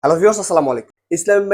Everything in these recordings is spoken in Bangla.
হ্যালো ভিউয়ার্স, আসসালামু আলাইকুম। ইসলামী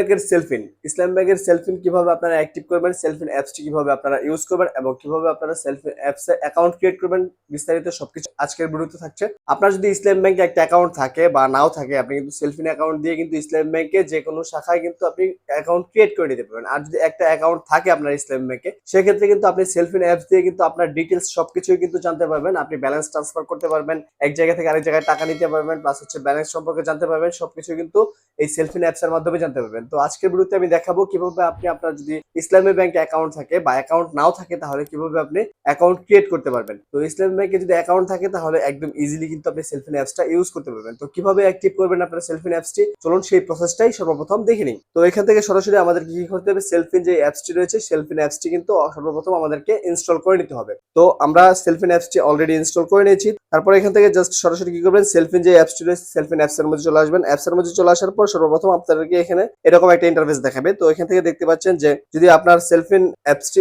ব্যাংকের সেলফিন কিভাবে আপনারা অ্যাক্টিভ করবেন, সেলফিন অ্যাপসটি কিভাবে আপনারা ইউজ করবেন এবং কিভাবে আপনারা সেলফিন অ্যাপসে অ্যাকাউন্ট ক্রিয়েট করবেন, বিস্তারিত সবকিছু আজকের ভিডিওতে থাকছে। আপনার যদি ইসলামী ব্যাংকে একটা অ্যাকাউন্ট থাকে বা নাও থাকে, আপনি কিন্তু সেলফিন অ্যাকাউন্ট দিয়ে কিন্তু ইসলামী ব্যাংকে যে কোনো শাখায় কিন্তু আপনি অ্যাকাউন্ট ক্রিয়েট করে নিতে পারবেন। আর যদি একটা অ্যাকাউন্ট থাকে আপনার ইসলামী ব্যাংকে, সেক্ষেত্রে কিন্তু আপনি সেলফিন অ্যাপস দিয়ে কিন্তু আপনার ডিটেলস সবকিছুই কিন্তু জানতে পারবেন। আপনি ব্যালেন্স ট্রান্সফার করতে পারবেন, এক জায়গা থেকে আরেক জায়গায় টাকা নিতে পারবেন, প্লাস হচ্ছে ব্যালেন্স সম্পর্কে জানতে পারবেন। সবকিছু কিন্তু এই সেলফিন অ্যাপস এর মাধ্যমে জানতে পারবেন। তো আজকের ভিডিওতে আমি দেখাবো কিভাবে আপনি আপনার যদি ইসলামী ব্যাংকে অ্যাকাউন্ট থাকে বা অ্যাকাউন্ট নাও থাকে, তাহলে কিভাবে আপনি অ্যাকাউন্ট ক্রিয়েট করতে পারবেন। তো ইসলামী ব্যাংকে যদি অ্যাকাউন্ট থাকে তাহলে একদম ইজিলি কিন্তু আপনি সেলফিন অ্যাপসটা ইউজ করতে পারবেন। তো কিভাবে অ্যাক্টিভ করবেন আপনার সেলফিন অ্যাপসটি, চলুন সেই প্রসেসটাই সর্বপ্রথম দেখে নিই। তো এখান থেকে সরাসরি আমাদের কি করতে হবে, সেলফিন যে অ্যাপসটি রয়েছে সেলফিন অ্যাপসটি কিন্তু সর্বপ্রথম আমাদেরকে ইনস্টল করে নিতে হবে। তো আমরা সেলফিন অ্যাপসটি অলরেডি ইনস্টল করে নিয়েছি। তারপর এখান থেকে জাস্ট সরাসরি কি করবেন, সেলফিন যে অ্যাপসটি রয়েছে সেলফিন অ্যাপসের মধ্যে চলে আসবেন। অ্যাপসের মধ্যে চলে আসার পর সর্বপ্রথম আপনাদেরকে এখানে এরকম একটা ইন্টারফেস দেখাবে। তো এখান থেকে দেখতে পাচ্ছেন যে যদি আপনার সেলফিন অ্যাপসটি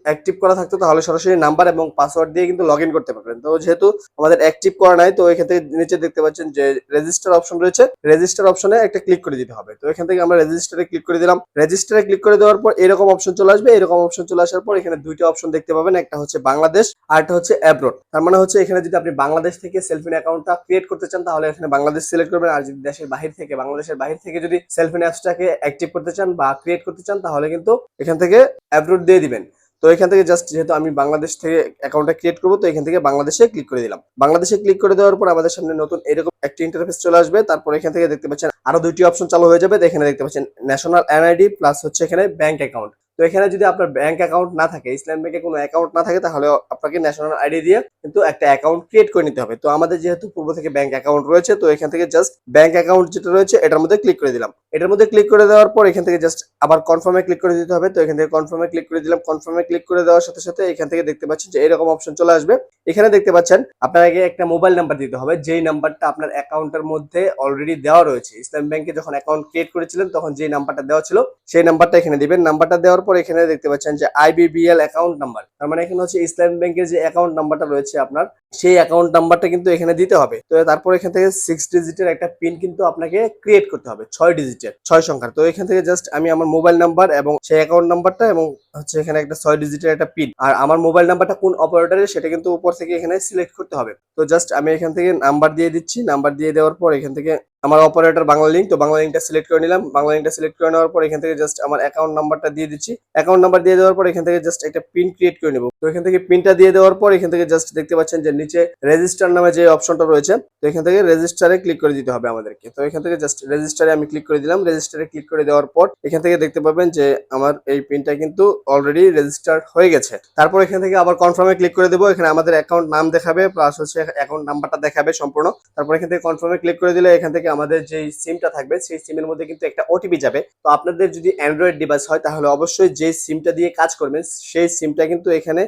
অ্যাক্টিভ করা থাকতো তাহলে সরাসরি নাম্বার এবং পাসওয়ার্ড দিয়ে কিন্তু লগ ইন করতে পারবেন। তো যেহেতু আমাদের অ্যাক্টিভ করা নাই, তো এখান থেকে নিচে দেখতে পাচ্ছেন যে রেজিস্টার অপশন রয়েছে, রেজিস্টার অপশনে একটা ক্লিক করে দিতে হবে। তো এখান থেকে আমরা রেজিস্টারে ক্লিক করে দিলাম। রেজিস্টারে ক্লিক করে দেওয়ার পর এরকম অপশন চলে আসবে। এরকম অপশন চলে আসার পর এখানে দুইটা অপশন দেখতে পাবেন, একটা হচ্ছে বাংলাদেশ আর একটা হচ্ছে অ্যাব্রোড। তার মানে হচ্ছে এখানে যদি আপনি বাংলাদেশ থেকে সেলফিন অ্যাকাউন্টটা ক্রিয়েট করতে চান তাহলে এখানে বাংলাদেশ সিলেক্ট করবেন, আর যদি দেশের বাহির থেকে বাংলাদেশের বাহির থেকে যদি সেলফিন অ্যাপসটাকে অ্যাক্টিভ করতে চান বা ক্রিয়েট করতে চান তাহলে কিন্তু এখান থেকে অ্যাব্রোড দিয়ে দিবেন। তো এখান থেকে জাস্ট যেহেতু আমি বাংলাদেশ থেকে অ্যাকাউন্টটা ক্রিয়েট করবো, তো এখান থেকে বাংলাদেশে ক্লিক করে দিলাম। বাংলাদেশে ক্লিক করে দেওয়ার পর আমাদের সামনে নতুন এরকম একটি ইন্টারফেস চলে আসবে। তারপর এখান থেকে দেখতে পাচ্ছেন আরো দুইটি অপশন চালু হয়ে যাবে। তো এখানে দেখতে পাচ্ছেন ন্যাশনাল এনআইডি প্লাস হচ্ছে এখানে ব্যাংক অ্যাকাউন্ট। তো এখানে যদি আপনার ব্যাংক অ্যাকাউন্ট না থাকে, ইসলাম ব্যাংকে কোনো অ্যাকাউন্ট না থাকে, তাহলে আপনাকে ন্যাশনাল আইডি দিয়ে কিন্তু একটা অ্যাকাউন্ট ক্রিয়েট করে নিতে হবে। তো আমাদের যেহেতু পূর্ব থেকে ব্যাংক অ্যাকাউন্ট রয়েছে, তো এখান থেকে জাস্ট ব্যাংক অ্যাকাউন্ট যেটা রয়েছে এটার মধ্যে ক্লিক করে দিলাম। এটার মধ্যে ক্লিক করে দেওয়ার পর এখান থেকে জাস্ট আবার কনফার্মে ক্লিক করে দিতে হবে। তো এখান থেকে কনফার্মে ক্লিক করে দিলাম। কনফার্মে ক্লিক করে দেওয়ার সাথে সাথে এখান থেকে দেখতে পাচ্ছেন যে এরকম অপশন চলে আসবে। এখানে দেখতে পাচ্ছেন আপনাকে একটা মোবাইল নাম্বার দিতে হবে, যেই নাম্বারটা আপনার অ্যাকাউন্টের মধ্যে অলরেডি দেওয়া রয়েছে। ইসলাম ব্যাংকে যখন অ্যাকাউন্ট ক্রিয়েট করেছিলেন তখন যে নাম্বারটা দেওয়া ছিল সেই নাম্বারটা এখানে দিবেন। নাম্বারটা দেওয়ার পর এখানে দেখতে পাচ্ছেন যে আইবিবিএল অ্যাকাউন্ট নাম্বার, তার মানে এখানে হচ্ছে ইসলাম ব্যাংকের যে অ্যাকাউন্ট নাম্বারটা রয়েছে আপনার, সেই অ্যাকাউন্ট নাম্বারটা কিন্তু এখানে দিতে হবে। তো তারপর এখান থেকে 6 ডিজিটের একটা পিন কিন্তু আপনাকে ক্রিয়েট করতে হবে, 6 ডিজিটের 6 সংখ্যার। তো এখান থেকে জাস্ট আমি আমার মোবাইল নাম্বার এবং সেই অ্যাকাউন্ট নাম্বারটা এবং হচ্ছে এখানে একটা 6 ডিজিটের একটা পিন, আর আমার মোবাইল নাম্বারটা কোন অপারেটরের সেটা কিন্তু উপর থেকে এখানে সিলেক্ট করতে হবে। তো জাস্ট আমি এখান থেকে নাম্বার দিয়ে দিচ্ছি। নাম্বার দিয়ে দেওয়ার পর এখান থেকে আমার অপারেটর বাংলা লিঙ্ক, তো বাংলা লিঙ্কটা সিলেক্ট করে নিলাম। বাংলা লিঙ্কটা সিলেক্ট করে নেওয়ার পর এখান থেকে জাস্ট আমার অ্যাকাউন্ট নাম্বারটা দিয়ে দিচ্ছি। অ্যাকাউন্ট নাম্বার দিয়ে দেওয়ার পর এখান থেকে জাস্ট একটা পিন ক্রিয়েট করে নেব। তো এখান থেকে পিনটা দিয়ে দেওয়ার পর এখান থেকে জাস্ট দেখতে পাচ্ছেন যে নিচে রেজিস্টার নামে যে অপশনটা রয়েছে, তো এখান থেকে রেজিস্টারে ক্লিক করে দিতে হবে আমাদেরকে। তো এখান থেকে জাস্ট রেজিস্টারে আমি ক্লিক করে দিলাম। রেজিস্টারে ক্লিক করে দেওয়ার পর এখান থেকে দেখতে পাবেন যে আমার এই পিনটা কিন্তু অলরেডি রেজিস্টার হয়ে গেছে। তারপর এখান থেকে আবার কনফার্মে ক্লিক করে দেবো। এখানে আমাদের অ্যাকাউন্ট নাম দেখাবে প্লাস হচ্ছে অ্যাকাউন্ট নাম্বারটা দেখাবে সম্পূর্ণ। তারপর এখান থেকে কনফার্মে ক্লিক করে দিলে এখান থেকে আমাদের যেই সিমটা থাকবে সেই সিমের মধ্যে কিন্তু একটা ওটিপি যাবে। তো আপনাদের যদি অ্যান্ড্রয়েড ডিভাইস হয় তাহলে অবশ্যই যে সিমটা দিয়ে কাজ করবেন সেই সিমটা কিন্তু এখানে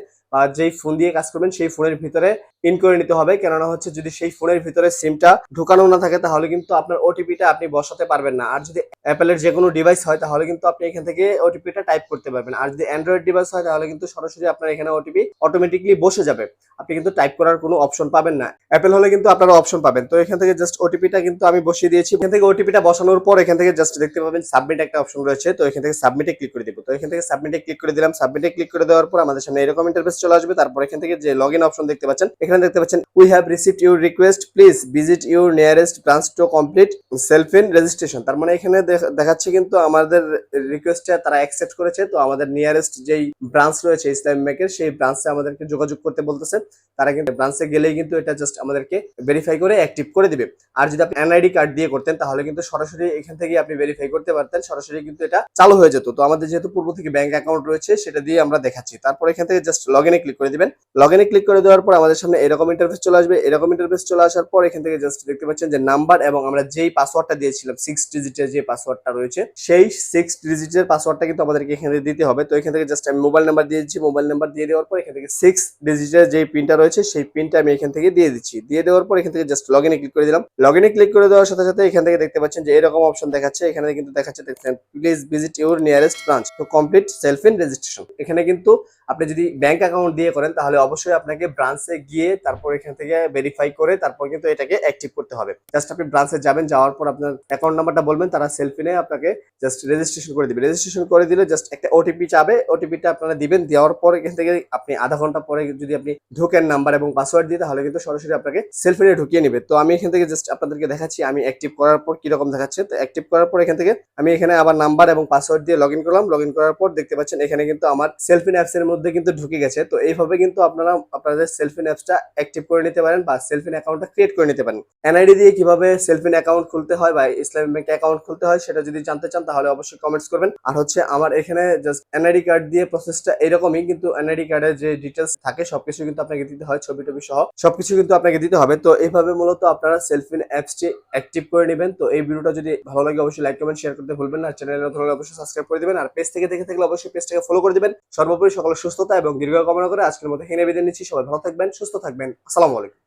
যেই ফোন দিয়ে কাজ করবেন সেই ফোনের ভিতরে ইন করে নিতে হবে। কেননা হচ্ছে যদি সেই ফোনের ভিতরে সিমটা ঢুকানো না থাকে তাহলে কিন্তু আপনার ওটিপিটা আপনি বসাতে পারবেন না। আর যদি অ্যাপেলের যে কোনো ডিভাইস হয় তাহলে কিন্তু আপনি এখান থেকে ওটিপিটা টাইপ করতে পারবেন। আর যদি অ্যান্ড্রয়েড ডিভাইস হয় তাহলে কিন্তু সরাসরি আপনার এখানে ওটিপি অটোমেটিকলি বসে যাবে, আপনি কিন্তু টাইপ করার কোনো অপশন পাবেন না। অ্যাপেল হলে কিন্তু আপনারা অপশন পাবেন। তো এখান থেকে জাস্ট ওটিপিটা কিন্তু আমি বসিয়ে দিয়েছি। এখান থেকে ওটিপিটা বসানোর পর এখান থেকে জাস্ট দেখতে পাবেন সাবমিট একটা অপশন রয়েছে। তো এখান থেকে সাবমিটে ক্লিক করে দিব। তো এখান থেকে সাবমিটে ক্লিক করে দিলাম। সাবমিটে ক্লিক করে দেওয়ার পর আমাদের সামনে এরকম ইন্টারফেস চলে আসবে। তারপর এখান থেকে যে লগইন অপশন দেখতে পাচ্ছেন, এখানে দেখতে পাচ্ছেন we have received your request, please visit your nearest branch to complete self in registration. তার মানে এখানে দেখাচ্ছে কিন্তু আমাদের রিকোয়েস্টটা তারা অ্যাকসেপ্ট করেছে। তো আমাদের নিয়ারেস্ট যেই ব্রাঞ্চ রয়েছে ইসলামী ব্যাংকের সেই ব্রাঞ্চে আমাদেরকে যোগাযোগ করতে বলতেছে। তারা কিন্তু ব্রাঞ্চে গেলেই কিন্তু এটা জাস্ট আমাদেরকে ভেরিফাই করে অ্যাক্টিভ করে দিবে। আর যদি আপনি এনআইডি কার্ড দিয়ে করতেন তাহলে কিন্তু সরাসরি এখান থেকে আপনি ভেরিফাই করতে পারতেন, সরাসরি কিন্তু এটা চালু হয়ে যেত। তো আমাদের যেহেতু পূর্ব থেকে ব্যাংক অ্যাকাউন্ট রয়েছে সেটা দিয়ে আমরা দেখাচ্ছি। তারপর এখান থেকে জাস্ট লগইনে ক্লিক করে দিবেন। লগইনে ক্লিক করে দেওয়ার পর আমাদের সামনে এরকম ইন্টারফেস চলে আসবে। এরকম ইন্টারফেস চলে আসার পর এখান থেকে জাস্ট দেখতে পাচ্ছেন যে নাম্বার এবং আমরা যেই পাসওয়ার্ডটা দিয়েছিলাম 6 ডিজিটের যে পাসওয়ার্ডটা রয়েছে সেই 6 ডিজিটের পাসওয়ার্ডটা কিন্তু আমাদেরকে এখানে দিতে হবে। তো এখান থেকে জাস্ট আমি মোবাইল নাম্বার দিয়ে দিচ্ছি। মোবাইল নাম্বার দিয়ে দেওয়ার পর এখান থেকে 6 ডিজিটের যে পিনটা রয়েছে সেই পিনটা আমি এখান থেকে দিয়ে দিচ্ছি। দিয়ে দেওয়ার পর এখান থেকে জাস্ট লগইনে ক্লিক করে দিলাম। লগইনে ক্লিক করে দেওয়ার সাথে সাথে এখান থেকে দেখতে পাচ্ছেন যে এরকম অপশন দেখাচ্ছে। এখানে কিন্তু দেখাচ্ছে দেখছেন please visit your nearest branch to complete self in registration. এখানে কিন্তু আপনি যদি ব্যাংক অ্যাকাউন্ট দিয়ে করেন তাহলে অবশ্যই আপনাকে ব্রাঞ্চে গিয়ে দিয়ে তারপর এখান থেকে ভেরিফাই করে তারপর কিন্তু এটাকে অ্যাক্টিভ করতে হবে। জাস্ট আপনি ব্রাঞ্চে যাবেন, যাওয়ার পর আপনার অ্যাকাউন্ট নাম্বারটা বলবেন, তারা সেলফিনে আপনাকে জাস্ট রেজিস্ট্রেশন করে দিবে। রেজিস্ট্রেশন করে দিলে জাস্ট একটা ওটিপি চাবে, ওটিপিটা আপনারা দিবেন। দেওয়ার পর এখান থেকে আপনি আধা ঘন্টা পরে যদি আপনি ঢোকেন নাম্বার এবং পাসওয়ার্ড দিয়ে, তাহলে কিন্তু সরাসরি আপনাকে সেলফিনে ঢুকিয়ে নিবে। তো আমি এখান থেকে জাস্ট আপনাদেরকে দেখাচ্ছি আমি অ্যাক্টিভ করার পর কিরকম দেখাচ্ছে। তো অ্যাক্টিভ করার পর এখান থেকে আমি এখানে আবার নাম্বার এবং পাসওয়ার্ড দিয়ে লগ ইন করলাম। লগ ইন করার পর দেখতে পাচ্ছেন এখানে কিন্তু আমার সেলফিন অ্যাপস এর মধ্যে কিন্তু ঢুকে গেছে। তো এইভাবে কিন্তু আপনারা আপনাদের সেলফিন অ্যাপসটা অ্যাক্টিভ করে নিতে পারেন বা সেলফিন অ্যাকাউন্টটা ক্রিয়েট করে নিতে পারেন। এনআইডি দিয়ে কিভাবে সেলফিন অ্যাকাউন্ট খুলতে হয় বা ইসলামী ব্যাংকে অ্যাকাউন্ট খুলতে হয় সেটা যদি জানতে চান তাহলে অবশ্যই কমেন্টস করবেন। আর হচ্ছে আমার এখানে জাস্ট এনআইডি কার্ড দিয়ে প্রসেসটা এরকমই, কিন্তু এনআইডি কার্ডের যে ডিটেলস থাকে সবকিছু কিন্তু আপনাকে দিতে হয়, ছবি টবি সহ সবকিছু কিন্তু আপনাকে দিতে হবে। তো এইভাবে মূলত আপনারা সেলফিন অ্যাপসটি অ্যাক্টিভ করে নেবেন। তো এই ভিডিওটা যদি ভালো লাগে অবশ্যই লাইক কমেন্ট শেয়ার করতে ভুলবেন না। চ্যানেলে নতুন হলে অবশ্যই সাবস্ক্রাইব করে দিবেন। আর পেজ থেকে দেখে থাকলে অবশ্যই পেজটাকে ফলো করে দিবেন। সর্বোপরি সকলের সুস্থতা এবং দীর্ঘ কামনা করে আজকের মতো এখানে বিদায় নিচ্ছি। সবাই ভালো থাকবেন, সুস্থ থাকবেন। আসসালামু আলাইকুম।